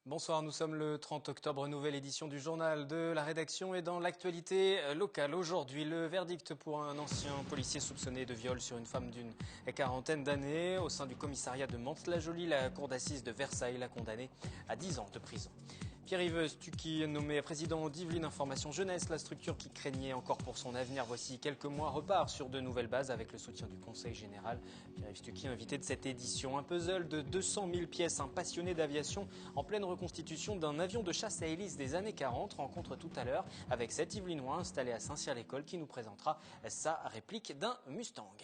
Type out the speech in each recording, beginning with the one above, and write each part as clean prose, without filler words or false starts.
Bonsoir, nous sommes le 30 octobre, nouvelle édition du journal de la rédaction et dans l'actualité locale. Aujourd'hui, le verdict pour un ancien policier soupçonné de viol sur une femme d'une quarantaine d'années. Au sein du commissariat de Mantes-la-Jolie, la cour d'assises de Versailles l'a condamné à 10 ans de prison. Pierre-Yves Stucky, nommé président d'Yvelines Information Jeunesse, la structure qui craignait encore pour son avenir voici quelques mois repart sur de nouvelles bases avec le soutien du Conseil général. Pierre-Yves Stucky, invité de cette édition, un puzzle de 200 000 pièces, un passionné d'aviation en pleine reconstitution d'un avion de chasse à hélice des années 40, rencontre tout à l'heure avec cet Yvelinois installé à Saint-Cyr-l'École qui nous présentera sa réplique d'un Mustang.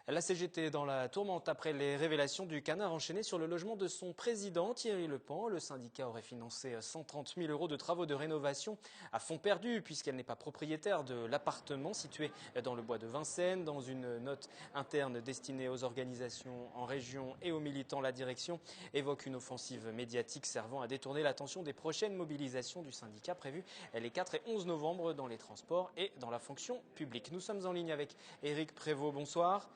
La CGT est dans la tourmente après les révélations du canard enchaîné sur le logement de son président Thierry Lepan. Le syndicat aurait financé 130 000 € de travaux de rénovation à fonds perdu puisqu'elle n'est pas propriétaire de l'appartement situé dans le bois de Vincennes. Dans une note interne destinée aux organisations en région et aux militants, la direction évoque une offensive médiatique servant à détourner l'attention des prochaines mobilisations du syndicat prévues les 4 et 11 novembre dans les transports et dans la fonction publique. Nous sommes en ligne avec Éric Prévost. Bonsoir.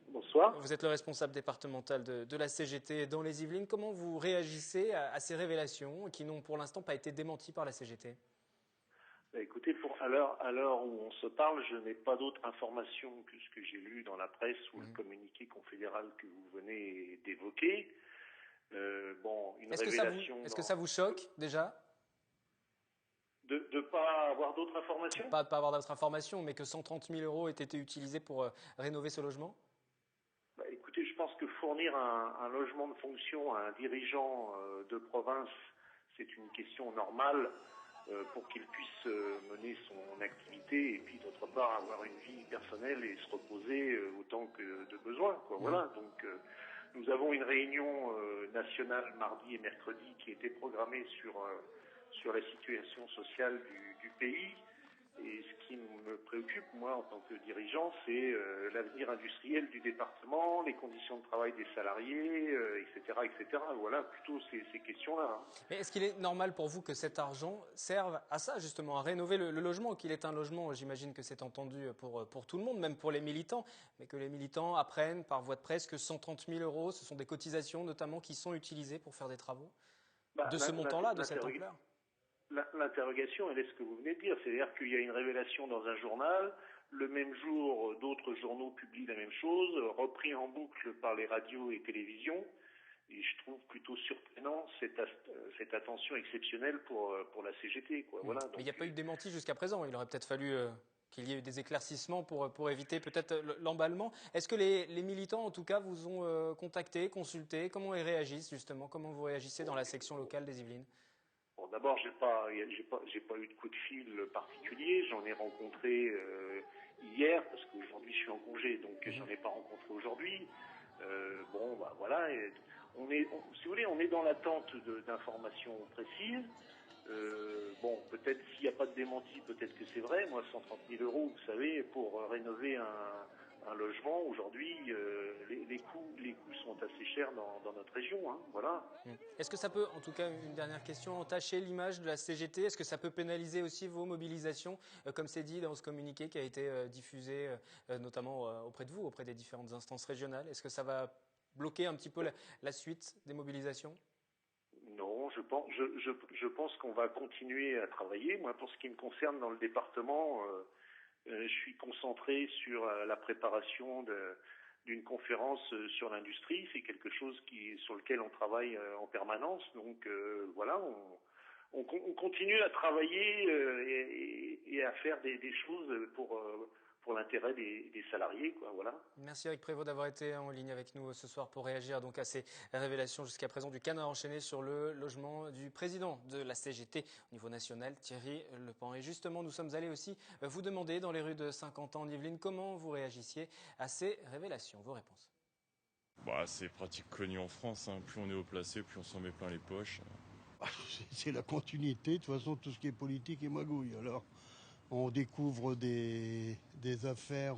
Bonsoir. Vous êtes le responsable départemental de la CGT dans les Yvelines. Comment vous réagissez à ces révélations qui n'ont pour l'instant pas été démenties par la CGT ? Écoutez, à l'heure où on se parle, je n'ai pas d'autres informations que ce que j'ai lu dans la presse ou le communiqué confédéral que vous venez d'évoquer. Est-ce que ça vous choque déjà ? De ne pas avoir d'autres informations ? Pas de pas avoir d'autres informations, mais que 130 000 € aient été utilisés pour rénover ce logement ? Écoutez, je pense que fournir un logement de fonction à un dirigeant de province, c'est une question normale pour qu'il puisse mener son activité et puis d'autre part avoir une vie personnelle et se reposer autant que de besoin. Voilà. Donc nous avons une réunion nationale mardi et mercredi qui était programmée sur la situation sociale du pays. Et ce qui me préoccupe, moi, en tant que dirigeant, c'est l'avenir industriel du département, les conditions de travail des salariés, etc., etc. Voilà, plutôt ces questions-là. Mais est-ce qu'il est normal pour vous que cet argent serve à ça, justement, à rénover le logement, qu'il est un logement, j'imagine que c'est entendu pour tout le monde, même pour les militants, mais que les militants apprennent par voie de presse que 130 000 €, ce sont des cotisations notamment qui sont utilisées pour faire des travaux de ce montant-là, de cette ampleur ? L'interrogation, elle est ce que vous venez de dire, c'est-à-dire qu'il y a une révélation dans un journal, le même jour, d'autres journaux publient la même chose, repris en boucle par les radios et télévisions, et je trouve plutôt surprenant cette attention exceptionnelle pour la CGT. Voilà, donc, mais il n'y a pas eu de démenti jusqu'à présent, il aurait peut-être fallu qu'il y ait eu des éclaircissements pour éviter peut-être l'emballement. Est-ce que les militants, en tout cas, vous ont contacté, consulté ? Comment ils réagissent, justement ? Comment vous réagissez dans la section locale des Yvelines ? Bon, d'abord, j'ai pas eu de coup de fil particulier. J'en ai rencontré hier parce qu'aujourd'hui je suis en congé, donc j'en ai pas rencontré aujourd'hui. Voilà. Si vous voulez, on est dans l'attente d'informations précises. Peut-être s'il n'y a pas de démenti, peut-être que c'est vrai. Moi, 130 000 €, vous savez, pour rénover un logement aujourd'hui, les coûts sont assez chers dans notre région. Voilà. Est-ce que ça peut, en tout cas, une dernière question, entacher l'image de la CGT ? Est-ce que ça peut pénaliser aussi vos mobilisations, comme c'est dit dans ce communiqué qui a été diffusé, notamment auprès de vous, auprès des différentes instances régionales ? Est-ce que ça va bloquer un petit peu la suite des mobilisations ? Non, je pense qu'on va continuer à travailler. Moi, pour ce qui me concerne dans le département, je suis concentré sur la préparation d'une conférence sur l'industrie. C'est quelque chose sur lequel on travaille en permanence. Donc voilà, on continue à travailler et à faire des choses pour l'intérêt des salariés, voilà. Merci Éric Prévost d'avoir été en ligne avec nous ce soir pour réagir donc à ces révélations jusqu'à présent du canard enchaîné sur le logement du président de la CGT au niveau national, Thierry Lepan. Et justement, nous sommes allés aussi vous demander dans les rues de Saint-Quentin en Yvelines comment vous réagissiez à ces révélations. Vos réponses. C'est pratique connu en France, plus on est haut placé, plus on s'en met plein les poches. C'est la continuité, de toute façon tout ce qui est politique est magouille. Alors on découvre des affaires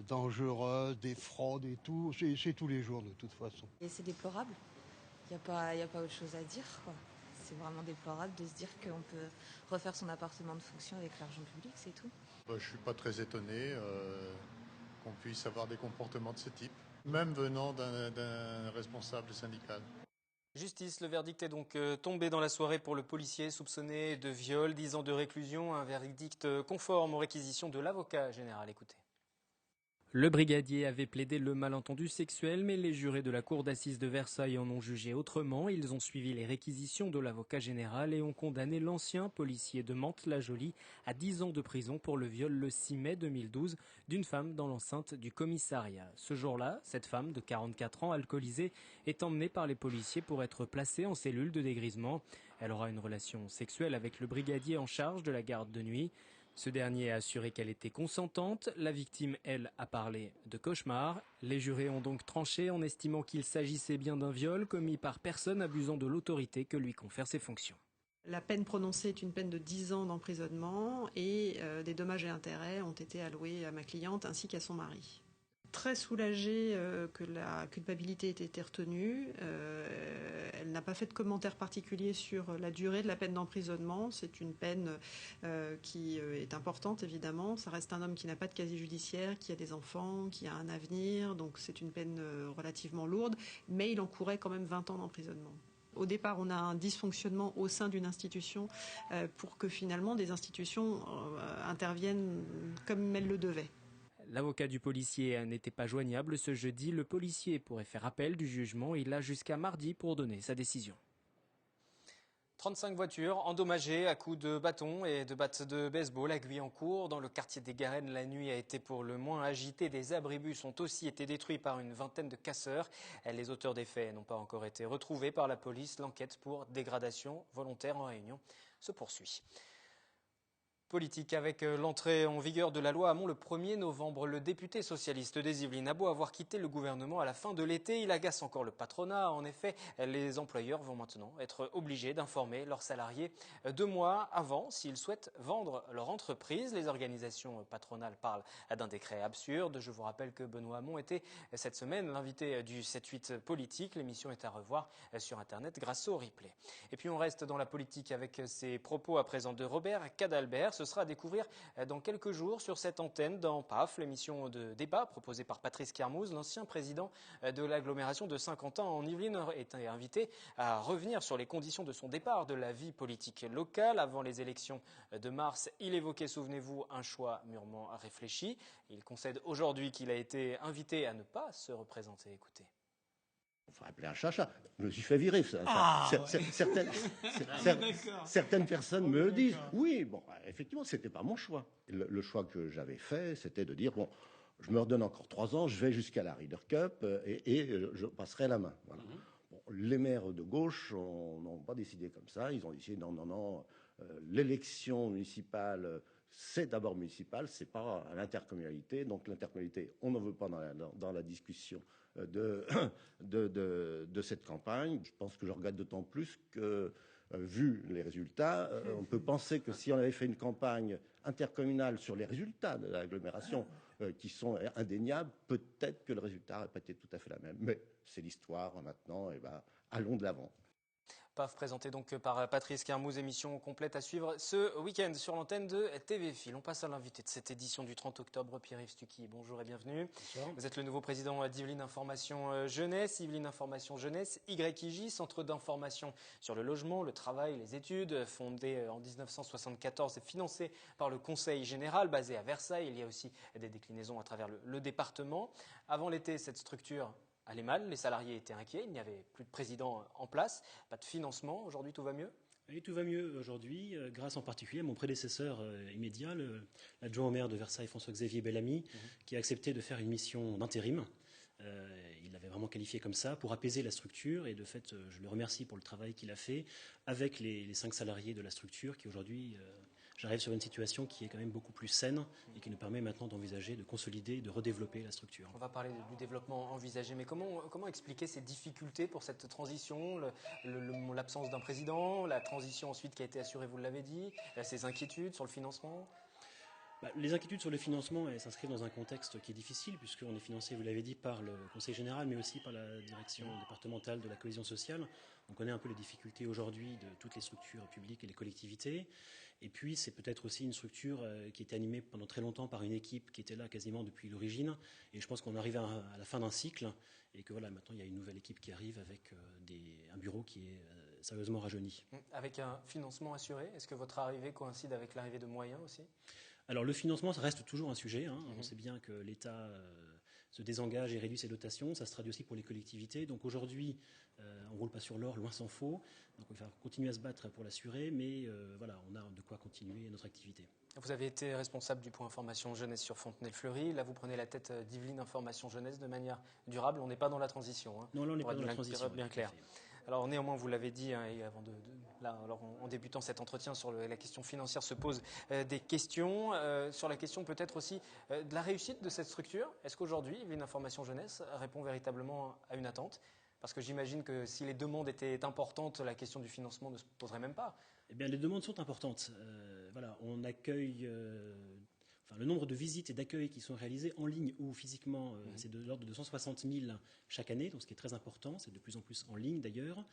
dangereuses, des fraudes et tout, c'est tous les jours de toute façon. Et c'est déplorable, il n'y a pas autre chose à dire, quoi. C'est vraiment déplorable de se dire qu'on peut refaire son appartement de fonction avec l'argent public, c'est tout. Je ne suis pas très étonné qu'on puisse avoir des comportements de ce type, même venant d'un responsable syndical. Justice, le verdict est donc tombé dans la soirée pour le policier soupçonné de viol, 10 ans de réclusion, un verdict conforme aux réquisitions de l'avocat général. Écoutez. Le brigadier avait plaidé le malentendu sexuel, mais les jurés de la cour d'assises de Versailles en ont jugé autrement. Ils ont suivi les réquisitions de l'avocat général et ont condamné l'ancien policier de Mantes-la-Jolie à 10 ans de prison pour le viol le 6 mai 2012 d'une femme dans l'enceinte du commissariat. Ce jour-là, cette femme de 44 ans, alcoolisée, est emmenée par les policiers pour être placée en cellule de dégrisement. Elle aura une relation sexuelle avec le brigadier en charge de la garde de nuit. Ce dernier a assuré qu'elle était consentante. La victime, elle, a parlé de cauchemar. Les jurés ont donc tranché en estimant qu'il s'agissait bien d'un viol commis par personne abusant de l'autorité que lui confèrent ses fonctions. La peine prononcée est une peine de 10 ans d'emprisonnement et des dommages et intérêts ont été alloués à ma cliente ainsi qu'à son mari. Très soulagée que la culpabilité ait été retenue. Elle n'a pas fait de commentaire particulier sur la durée de la peine d'emprisonnement. C'est une peine qui est importante, évidemment. Ça reste un homme qui n'a pas de casier judiciaire, qui a des enfants, qui a un avenir. Donc c'est une peine relativement lourde. Mais il encourait quand même 20 ans d'emprisonnement. Au départ, on a un dysfonctionnement au sein d'une institution pour que finalement des institutions interviennent comme elles le devaient. L'avocat du policier n'était pas joignable ce jeudi. Le policier pourrait faire appel du jugement. Il a jusqu'à mardi pour donner sa décision. 35 voitures endommagées à coups de bâtons et de battes de baseball à Guyancourt. Dans le quartier des Garennes, la nuit a été pour le moins agitée. Des abribus ont aussi été détruits par une vingtaine de casseurs. Les auteurs des faits n'ont pas encore été retrouvés par la police. L'enquête pour dégradation volontaire en Réunion se poursuit. Politique avec l'entrée en vigueur de la loi Hamon le 1er novembre. Le député socialiste des Yvelines a beau avoir quitté le gouvernement à la fin de l'été, il agace encore le patronat. En effet, les employeurs vont maintenant être obligés d'informer leurs salariés 2 mois avant s'ils souhaitent vendre leur entreprise. Les organisations patronales parlent d'un décret absurde. Je vous rappelle que Benoît Hamon était cette semaine l'invité du 7-8 politique. L'émission est à revoir sur Internet grâce au replay. Et puis on reste dans la politique avec ces propos à présent de Robert Cadalbert. Ce sera à découvrir dans quelques jours sur cette antenne dans PAF, l'émission de débat proposée par Patrice Kermouz. L'ancien président de l'agglomération de Saint-Quentin en Yvelines est invité à revenir sur les conditions de son départ de la vie politique locale. Avant les élections de mars, il évoquait, souvenez-vous, un choix mûrement réfléchi. Il concède aujourd'hui qu'il a été invité à ne pas se représenter. Écoutez. Il faut appeler un chat. Je me suis fait virer. Certaines personnes me le disent. Oui, bon, effectivement, c'était pas mon choix. Le choix que j'avais fait, c'était de dire, bon, je me redonne encore 3 ans, je vais jusqu'à la Ryder Cup et je passerai la main. Voilà. Bon, les maires de gauche n'ont pas décidé comme ça. Ils ont décidé, non, l'élection municipale, c'est d'abord municipal, c'est pas à l'intercommunalité. Donc l'intercommunalité, on n'en veut pas dans la discussion de cette campagne. Je pense que je regrette d'autant plus que, vu les résultats, on peut penser que si on avait fait une campagne intercommunale sur les résultats de l'agglomération, qui sont indéniables, peut-être que le résultat n'aurait pas été tout à fait la même. Mais c'est l'histoire maintenant, et ben, allons de l'avant. PAF présenté donc par Patrice Kermouz, émission complète à suivre ce week-end sur l'antenne de TV Fil. On passe à l'invité de cette édition du 30 octobre, Pierre-Yves Stucky. Bonjour et bienvenue. Bonjour. Vous êtes le nouveau président d'Yvelines Information Jeunesse. Yvelines Information Jeunesse, YIJ, centre d'information sur le logement, le travail, les études, fondé en 1974 et financé par le Conseil général, basé à Versailles. Il y a aussi des déclinaisons à travers le département. Avant l'été, cette structure allait mal, les salariés étaient inquiets, il n'y avait plus de président en place, pas de financement. Aujourd'hui, tout va mieux ? Oui, tout va mieux aujourd'hui, grâce en particulier à mon prédécesseur immédiat, l'adjoint au maire de Versailles, François-Xavier Bellamy, qui a accepté de faire une mission d'intérim. Il l'avait vraiment qualifié comme ça, pour apaiser la structure. Et de fait, je le remercie pour le travail qu'il a fait avec les 5 salariés de la structure qui aujourd'hui... J'arrive sur une situation qui est quand même beaucoup plus saine et qui nous permet maintenant d'envisager, de consolider, de redévelopper la structure. On va parler du développement envisagé, mais comment expliquer ces difficultés pour cette transition, l'absence d'un président, la transition ensuite qui a été assurée, vous l'avez dit, ces inquiétudes sur le financement ? Les inquiétudes sur le financement, elles s'inscrivent dans un contexte qui est difficile, puisqu'on est financé, vous l'avez dit, par le Conseil général, mais aussi par la direction départementale de la cohésion sociale. On connaît un peu les difficultés aujourd'hui de toutes les structures publiques et les collectivités. Et puis, c'est peut-être aussi une structure qui était animée pendant très longtemps par une équipe qui était là quasiment depuis l'origine. Et je pense qu'on arrive à la fin d'un cycle, et que voilà, maintenant, il y a une nouvelle équipe qui arrive avec un bureau qui est sérieusement rajeuni. Avec un financement assuré, est-ce que votre arrivée coïncide avec l'arrivée de moyens aussi ? Alors le financement, ça reste toujours un sujet. On sait bien que l'État se désengage et réduit ses dotations. Ça se traduit aussi pour les collectivités. Donc aujourd'hui, on ne roule pas sur l'or, loin s'en faut. Donc il va falloir continuer à se battre pour l'assurer. Mais voilà, on a de quoi continuer notre activité. Vous avez été responsable du point information jeunesse sur Fontenay-le-Fleury. Là, vous prenez la tête d'Yvelines Information Jeunesse de manière durable. On n'est pas dans la transition. Non, là, on n'est pas dans la transition. Bien clair. Alors néanmoins, vous l'avez dit, et avant en débutant cet entretien sur la question financière se posent des questions. Sur la question peut-être aussi de la réussite de cette structure. Est-ce qu'aujourd'hui, Yvelines Information Jeunesse répond véritablement à une attente ? Parce que j'imagine que si les demandes étaient importantes, la question du financement ne se poserait même pas. Eh bien, les demandes sont importantes. Voilà, on accueille... le nombre de visites et d'accueils qui sont réalisés en ligne ou physiquement, c'est de l'ordre de 260 000 chaque année, donc ce qui est très important. C'est de plus en plus en ligne d'ailleurs.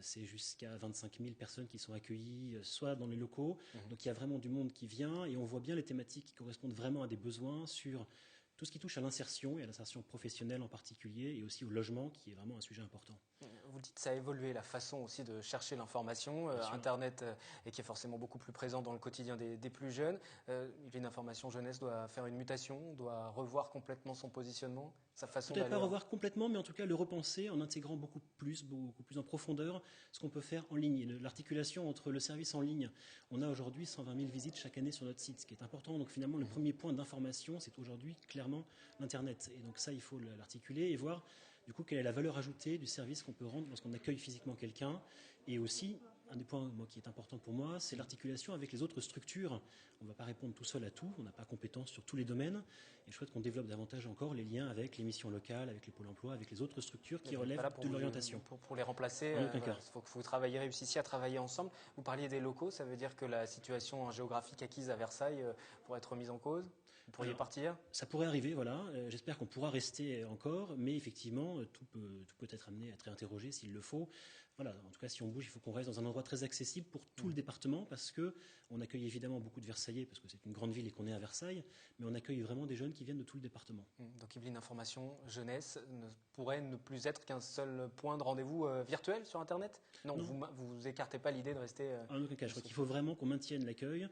C'est jusqu'à 25 000 personnes qui sont accueillies, soit dans les locaux. Donc il y a vraiment du monde qui vient et on voit bien les thématiques qui correspondent vraiment à des besoins sur tout ce qui touche à l'insertion et à l'insertion professionnelle en particulier et aussi au logement qui est vraiment un sujet important. Vous dites que ça a évolué, la façon aussi de chercher l'information, Internet, et qui est forcément beaucoup plus présent dans le quotidien des plus jeunes. Une information jeunesse doit faire une mutation, doit revoir complètement son positionnement, sa façon peut-être pas revoir complètement, mais en tout cas le repenser en intégrant beaucoup plus en profondeur ce qu'on peut faire en ligne. Et l'articulation entre le service en ligne, on a aujourd'hui 120 000 visites chaque année sur notre site, ce qui est important. Donc finalement, le premier point d'information, c'est aujourd'hui clairement l'Internet. Et donc ça, il faut l'articuler et voir du coup quelle est la valeur ajoutée du service qu'on peut rendre lorsqu'on accueille physiquement quelqu'un. Et aussi, un des points qui est important pour moi, c'est l'articulation avec les autres structures. On ne va pas répondre tout seul à tout, on n'a pas compétence sur tous les domaines. Et je souhaite qu'on développe davantage encore les liens avec les missions locales, avec les pôles emploi, avec les autres structures qui relèvent de l'orientation. Pour les remplacer, il faut que vous réussissiez à travailler ensemble. Vous parliez des locaux, ça veut dire que la situation géographique acquise à Versailles pourrait être remise en cause ? Vous pourriez partir ? Ça pourrait arriver, voilà. J'espère qu'on pourra rester encore, mais effectivement, tout peut être amené à être réinterrogé s'il le faut. Voilà, en tout cas, si on bouge, il faut qu'on reste dans un endroit très accessible pour tout le département, parce qu'on accueille évidemment beaucoup de Versaillais, parce que c'est une grande ville et qu'on est à Versailles, mais on accueille vraiment des jeunes qui viennent de tout le département. Donc Yvelines Information Jeunesse pourrait ne plus être qu'un seul point de rendez-vous virtuel sur Internet ? Non. Vous écartez pas l'idée de rester... En aucun cas, je crois qu'il faut vraiment qu'on maintienne l'accueil.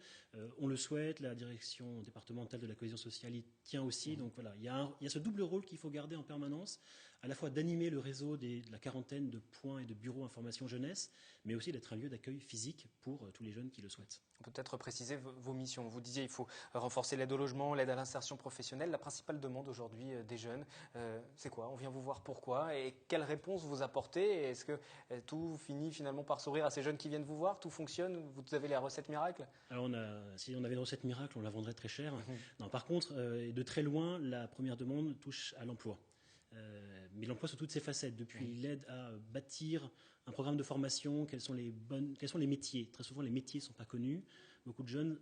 On le souhaite, la direction départementale de la cohésion sociale y tient aussi. Donc voilà, il y a ce double rôle qu'il faut garder en permanence, à la fois d'animer le réseau de la quarantaine de points et de bureaux information jeunesse, mais aussi d'être un lieu d'accueil physique pour tous les jeunes qui le souhaitent. On peut peut-être préciser vos missions. Vous disiez qu'il faut renforcer l'aide au logement, l'aide à l'insertion professionnelle. La principale demande aujourd'hui des jeunes, c'est quoi ? On vient vous voir pourquoi ? Et quelles réponses vous apportez ? Est-ce que tout finit finalement par sourire à ces jeunes qui viennent vous voir ? Tout fonctionne ? Vous avez les recettes miracles ? Alors si on avait une recette miracle, on la vendrait très cher. Non, par contre, de très loin, la première demande touche à l'emploi. Mais l'emploi sous toutes ses facettes, depuis l'aide à bâtir un programme de formation, quels sont les métiers. Très souvent, les métiers ne sont pas connus. Beaucoup de jeunes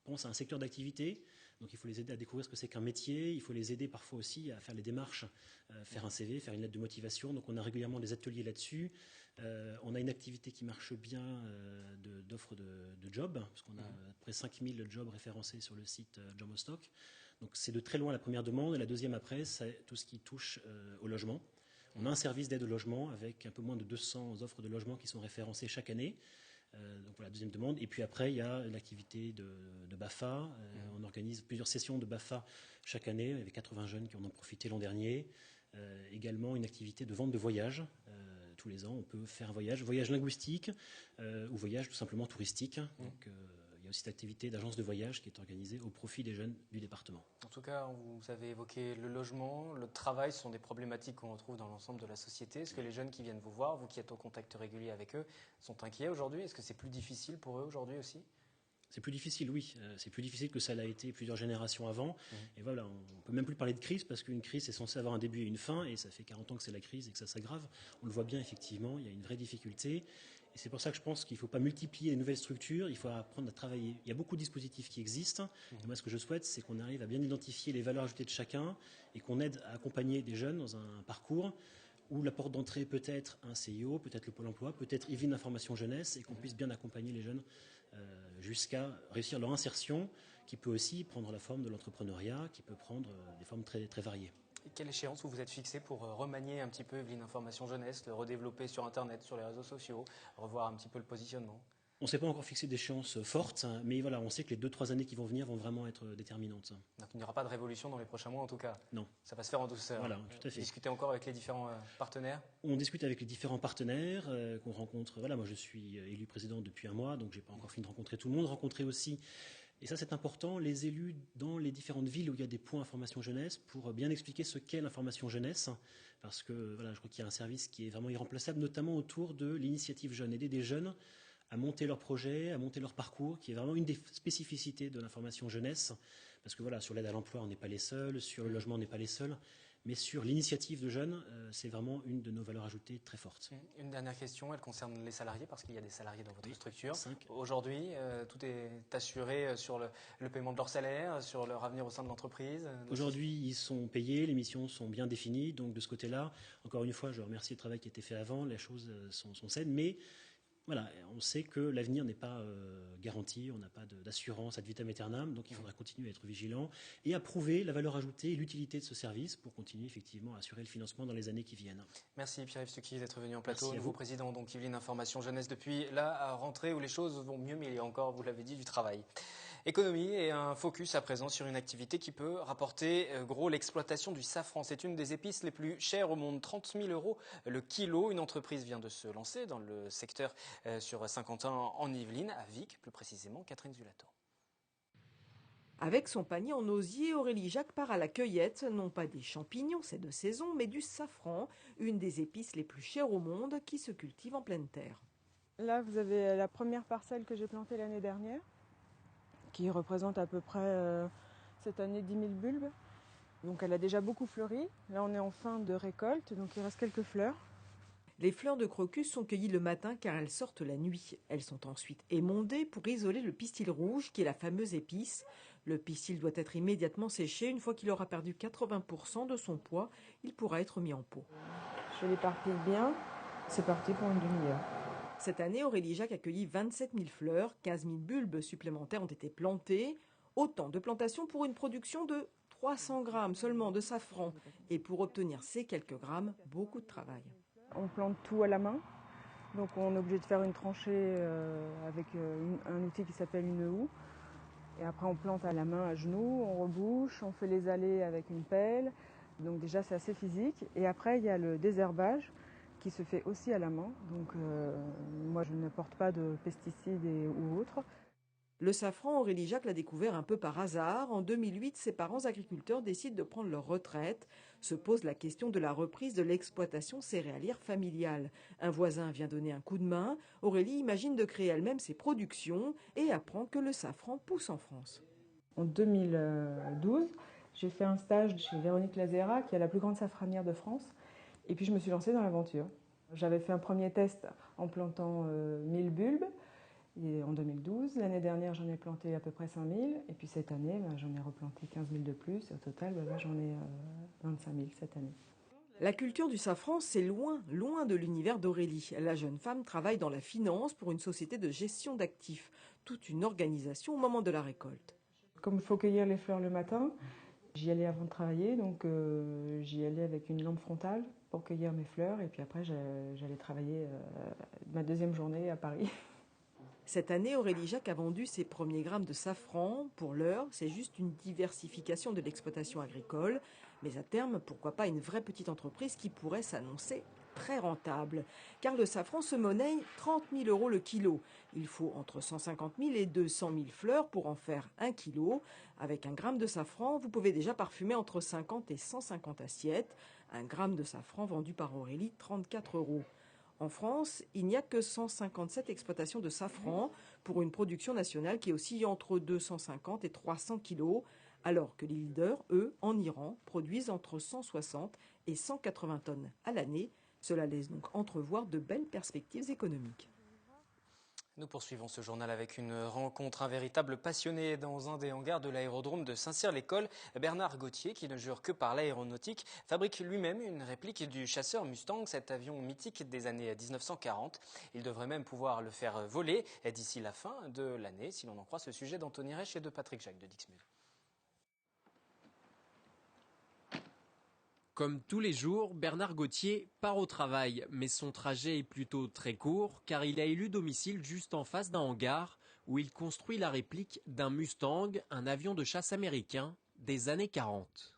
pensent à un secteur d'activité, donc il faut les aider à découvrir ce que c'est qu'un métier. Il faut les aider parfois aussi à faire les démarches, faire un CV, faire une lettre de motivation. Donc on a régulièrement des ateliers là-dessus. On a une activité qui marche bien d'offres de jobs, parce qu'on a près 5000 jobs référencés sur le site Jobostock. Donc c'est de très loin la première demande. Et la deuxième après, c'est tout ce qui touche au logement. On a un service d'aide au logement avec un peu moins de 200 offres de logement qui sont référencées chaque année. Donc voilà, deuxième demande. Et puis après, il y a l'activité de BAFA. On organise plusieurs sessions de BAFA chaque année, avec 80 jeunes qui en ont profité l'an dernier. Également une activité de vente de voyages. Tous les ans, on peut faire un voyage linguistique ou voyage tout simplement touristique. Donc, il y a aussi cette activité d'agence de voyage qui est organisée au profit des jeunes du département. En tout cas, vous avez évoqué le logement, le travail, ce sont des problématiques qu'on retrouve dans l'ensemble de la société. Est-ce que les jeunes qui viennent vous voir, vous qui êtes au contact régulier avec eux, sont inquiets aujourd'hui ? Est-ce que c'est plus difficile pour eux aujourd'hui aussi ? C'est plus difficile, oui. C'est plus difficile que ça l'a été plusieurs générations avant. Et voilà, on ne peut même plus parler de crise parce qu'une crise est censée avoir un début et une fin. Et ça fait 40 ans que c'est la crise et que ça s'aggrave. On le voit bien, effectivement, il y a une vraie difficulté. Et c'est pour ça que je pense qu'il ne faut pas multiplier les nouvelles structures, il faut apprendre à travailler. Il y a beaucoup de dispositifs qui existent. Et moi, ce que je souhaite, c'est qu'on arrive à bien identifier les valeurs ajoutées de chacun et qu'on aide à accompagner des jeunes dans un parcours où la porte d'entrée peut être un CIO, peut-être le Pôle emploi, peut-être Yveline Information Jeunesse, et qu'on puisse bien accompagner les jeunes jusqu'à réussir leur insertion, qui peut aussi prendre la forme de l'entrepreneuriat, qui peut prendre des formes très, très variées. Et quelle échéance vous vous êtes fixé pour remanier un petit peu Yveline Information Jeunesse, le redévelopper sur Internet, sur les réseaux sociaux, revoir un petit peu le positionnement? On ne s'est pas encore fixé d'échéances fortes, mais voilà, on sait que les 2-3 années qui vont venir vont vraiment être déterminantes. Donc il n'y aura pas de révolution dans les prochains mois en tout cas? Non. Ça va se faire en douceur? Voilà, tout à fait. Vous discutez encore avec les différents partenaires? On discute avec les différents partenaires qu'on rencontre. Voilà, moi je suis élu président depuis un mois, donc je n'ai pas encore fini de rencontrer tout le monde. Rencontrer aussi, et ça c'est important, les élus dans les différentes villes où il y a des points information jeunesse pour bien expliquer ce qu'est l'information jeunesse. Parce que voilà, je crois qu'il y a un service qui est vraiment irremplaçable, notamment autour de l'initiative jeune, aider des jeunes à monter leur projet, à monter leur parcours, qui est vraiment une des spécificités de l'information jeunesse. Parce que voilà, sur l'aide à l'emploi, on n'est pas les seuls, sur le logement, on n'est pas les seuls, mais sur l'initiative de jeunes, c'est vraiment une de nos valeurs ajoutées très fortes. Une dernière question, elle concerne les salariés, parce qu'il y a des salariés dans votre structure. 5. Aujourd'hui, tout est assuré sur le paiement de leur salaire, sur leur avenir au sein de l'entreprise? Aujourd'hui, ils sont payés, les missions sont bien définies, donc de ce côté-là, encore une fois, je remercie le travail qui a été fait avant, les choses sont saines, mais voilà, on sait que l'avenir n'est pas garanti, on n'a pas d'assurance ad vitam aeternam, donc il faudra continuer à être vigilant et à prouver la valeur ajoutée et l'utilité de ce service pour continuer effectivement à assurer le financement dans les années qui viennent. Merci Pierre-Yves Stucky d'être venu en plateau, Merci nouveau président donc Yveline Information Jeunesse depuis la rentrée où les choses vont mieux, mais il y a encore, vous l'avez dit, du travail. Économie et un focus à présent sur une activité qui peut rapporter gros, l'exploitation du safran. C'est une des épices les plus chères au monde, 30 000 € le kilo. Une entreprise vient de se lancer dans le secteur sur Saint-Quentin en Yvelines, à Vic plus précisément. Catherine Zulato. Avec son panier en osier, Aurélie Jacques part à la cueillette, non pas des champignons, c'est de saison, mais du safran, une des épices les plus chères au monde qui se cultive en pleine terre. Là, vous avez la première parcelle que j'ai plantée l'année dernière, qui représente à peu près cette année 10 000 bulbes. Donc elle a déjà beaucoup fleuri. Là, on est en fin de récolte, donc il reste quelques fleurs. Les fleurs de crocus sont cueillies le matin car elles sortent la nuit. Elles sont ensuite émondées pour isoler le pistil rouge, qui est la fameuse épice. Le pistil doit être immédiatement séché. Une fois qu'il aura perdu 80% de son poids, il pourra être mis en pot. Je l'éparpille bien. C'est parti pour une demi-heure. Cette année, Aurélie Jacques a cueilli 27 000 fleurs, 15 000 bulbes supplémentaires ont été plantés. Autant de plantations pour une production de 300 grammes seulement de safran. Et pour obtenir ces quelques grammes, beaucoup de travail. On plante tout à la main, donc on est obligé de faire une tranchée avec un outil qui s'appelle une houe. Et après on plante à la main à genoux, on rebouche, on fait les allées avec une pelle. Donc déjà c'est assez physique. Et après il y a le désherbage qui se fait aussi à la main. Donc moi je n'apporte pas de pesticides ou autres. Le safran, Aurélie Jacques l'a découvert un peu par hasard. En 2008, ses parents agriculteurs décident de prendre leur retraite. Se pose la question de la reprise de l'exploitation céréalière familiale. Un voisin vient donner un coup de main. Aurélie imagine de créer elle-même ses productions et apprend que le safran pousse en France. En 2012, j'ai fait un stage chez Véronique Lazera, qui est la plus grande safranière de France. Et puis je me suis lancée dans l'aventure. J'avais fait un premier test en plantant 1000 bulbes. Et en 2012, l'année dernière, j'en ai planté à peu près 5000. Et puis cette année, j'en ai replanté 15 000 de plus. Au total, là, j'en ai 25 000 cette année. La culture du safran, c'est loin, loin de l'univers d'Aurélie. La jeune femme travaille dans la finance pour une société de gestion d'actifs. Toute une organisation au moment de la récolte. Comme il faut cueillir les fleurs le matin, j'y allais avant de travailler. Donc j'y allais avec une lampe frontale pour cueillir mes fleurs. Et puis après, j'allais travailler ma deuxième journée à Paris. Cette année, Aurélie Jacques a vendu ses premiers grammes de safran. Pour l'heure, c'est juste une diversification de l'exploitation agricole. Mais à terme, pourquoi pas une vraie petite entreprise qui pourrait s'annoncer très rentable. Car le safran se monnaie 30 000 € le kilo. Il faut entre 150 000 et 200 000 fleurs pour en faire 1 kilo. Avec un gramme de safran, vous pouvez déjà parfumer entre 50 et 150 assiettes. Un gramme de safran vendu par Aurélie, 34 €. En France, il n'y a que 157 exploitations de safran pour une production nationale qui oscille entre 250 et 300 kilos, alors que les leaders, eux, en Iran, produisent entre 160 et 180 tonnes à l'année. Cela laisse donc entrevoir de belles perspectives économiques. Nous poursuivons ce journal avec une rencontre. Un véritable passionné dans un des hangars de l'aérodrome de Saint-Cyr-l'École. Bernard Gauthier, qui ne jure que par l'aéronautique, fabrique lui-même une réplique du chasseur Mustang, cet avion mythique des années 1940. Il devrait même pouvoir le faire voler d'ici la fin de l'année, si l'on en croit ce sujet d'Anthony Reich et de Patrick Jacques de Dixmude. Comme tous les jours, Bernard Gauthier part au travail, mais son trajet est plutôt très court car il a élu domicile juste en face d'un hangar où il construit la réplique d'un Mustang, un avion de chasse américain des années 40.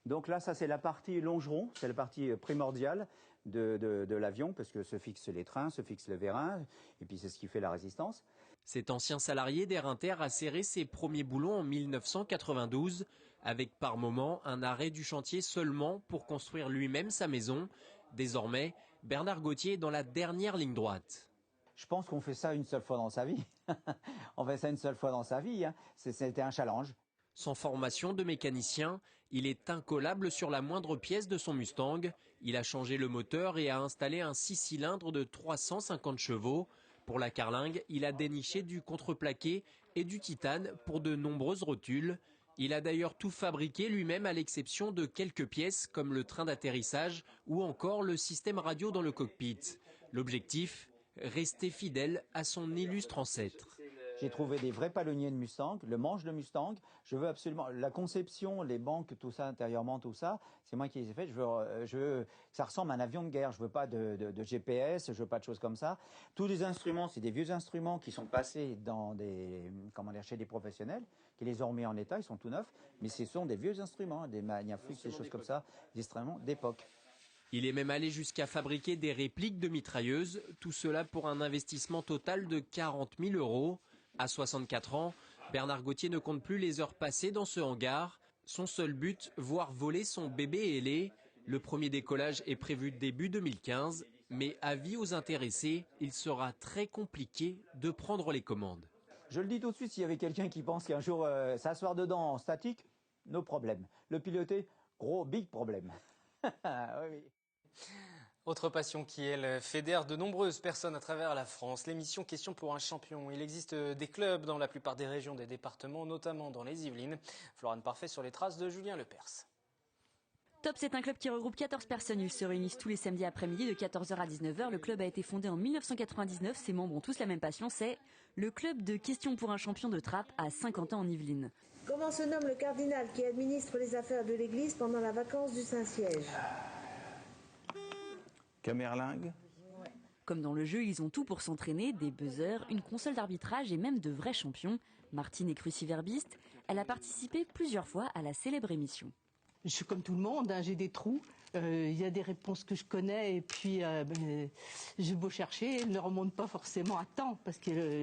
Donc là, ça c'est la partie longeron, c'est la partie primordiale de l'avion parce que se fixent les trains, se fixent le vérin et puis c'est ce qui fait la résistance. Cet ancien salarié d'Air Inter a serré ses premiers boulons en 1992, avec par moment un arrêt du chantier seulement pour construire lui-même sa maison. Désormais, Bernard Gauthier est dans la dernière ligne droite. Je pense qu'on fait ça une seule fois dans sa vie. On fait ça une seule fois dans sa vie, hein. C'était un challenge. Sans formation de mécanicien, il est incollable sur la moindre pièce de son Mustang. Il a changé le moteur et a installé un 6 cylindres de 350 chevaux. Pour la carlingue, il a déniché du contreplaqué et du titane pour de nombreuses rotules. Il a d'ailleurs tout fabriqué lui-même à l'exception de quelques pièces comme le train d'atterrissage ou encore le système radio dans le cockpit. L'objectif, rester fidèle à son illustre ancêtre. J'ai trouvé des vrais palonniers de Mustang, le manche de Mustang. Je veux absolument la conception, les banques, tout ça intérieurement, tout ça. C'est moi qui les ai fait. Je veux que ça ressemble à un avion de guerre. Je veux pas de GPS, je veux pas de choses comme ça. Tous les instruments, c'est des vieux instruments qui sont passés dans chez des professionnels, qui les ont remis en état. Ils sont tout neufs, mais ce sont des vieux instruments, des Magnaflux, des choses comme ça, des instruments d'époque. Il est même allé jusqu'à fabriquer des répliques de mitrailleuses. Tout cela pour un investissement total de 40 000 €. À 64 ans, Bernard Gauthier ne compte plus les heures passées dans ce hangar. Son seul but, voir voler son bébé ailé. Le premier décollage est prévu début 2015, mais avis aux intéressés, il sera très compliqué de prendre les commandes. Je le dis tout de suite, s'il y avait quelqu'un qui pense qu'un jour s'asseoir dedans en statique, no problème. Le piloter, gros big problème. Oui. Autre passion qui, elle, fédère de nombreuses personnes à travers la France, l'émission Question pour un champion. Il existe des clubs dans la plupart des régions des départements, notamment dans les Yvelines. Florane Parfait sur les traces de Julien Lepers. Top, c'est un club qui regroupe 14 personnes. Ils se réunissent tous les samedis après-midi de 14h à 19h. Le club a été fondé en 1999. Ses membres ont tous la même passion, c'est le club de Question pour un champion de Trappes à Saint-Quentin en Yvelines. Comment se nomme le cardinal qui administre les affaires de l'église pendant la vacance du Saint-Siège ? Camerlingue. Comme dans le jeu, ils ont tout pour s'entraîner, des buzzers, une console d'arbitrage et même de vrais champions. Martine est cruciverbiste. Elle a participé plusieurs fois à la célèbre émission. Je suis comme tout le monde, hein, j'ai des trous. Il y a des réponses que je connais et puis j'ai beau chercher, elles ne remontent pas forcément à temps. Parce que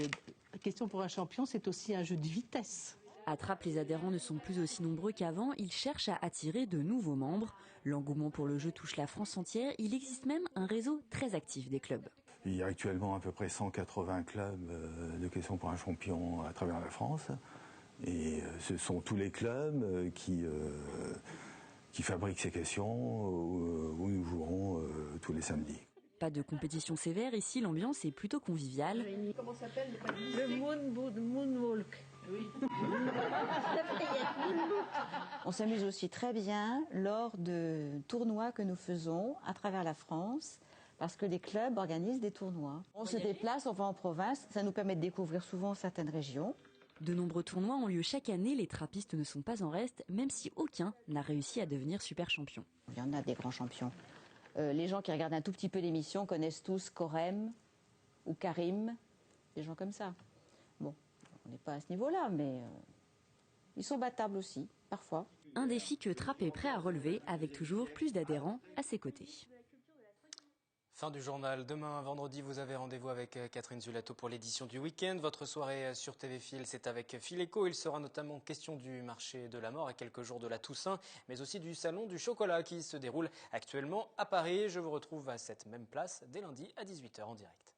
la question pour un champion, c'est aussi un jeu de vitesse. À Trappes, les adhérents ne sont plus aussi nombreux qu'avant. Ils cherchent à attirer de nouveaux membres. L'engouement pour le jeu touche la France entière. Il existe même un réseau très actif des clubs. Il y a actuellement à peu près 180 clubs de questions pour un champion à travers la France. Et ce sont tous les clubs qui fabriquent ces questions où nous jouerons tous les samedis. Pas de compétition sévère, ici l'ambiance est plutôt conviviale. Comment s'appelle le Moonwalk. Oui. On s'amuse aussi très bien lors de tournois que nous faisons à travers la France, parce que les clubs organisent des tournois. On se déplace, on va en province, ça nous permet de découvrir souvent certaines régions. De nombreux tournois ont lieu chaque année, les trappistes ne sont pas en reste, même si aucun n'a réussi à devenir super champion. Il y en a des grands champions. Les gens qui regardent un tout petit peu l'émission connaissent tous Corem ou Karim, des gens comme ça. Bon, on n'est pas à ce niveau-là, mais ils sont battables aussi, parfois. Un défi que Trappes est prêt à relever, avec toujours plus d'adhérents à ses côtés. Fin du journal. Demain, vendredi, vous avez rendez-vous avec Catherine Zulato pour l'édition du week-end. Votre soirée sur TV Fil, c'est avec Fileco. Il sera notamment question du marché de la mort à quelques jours de la Toussaint, mais aussi du salon du chocolat qui se déroule actuellement à Paris. Je vous retrouve à cette même place dès lundi à 18h en direct.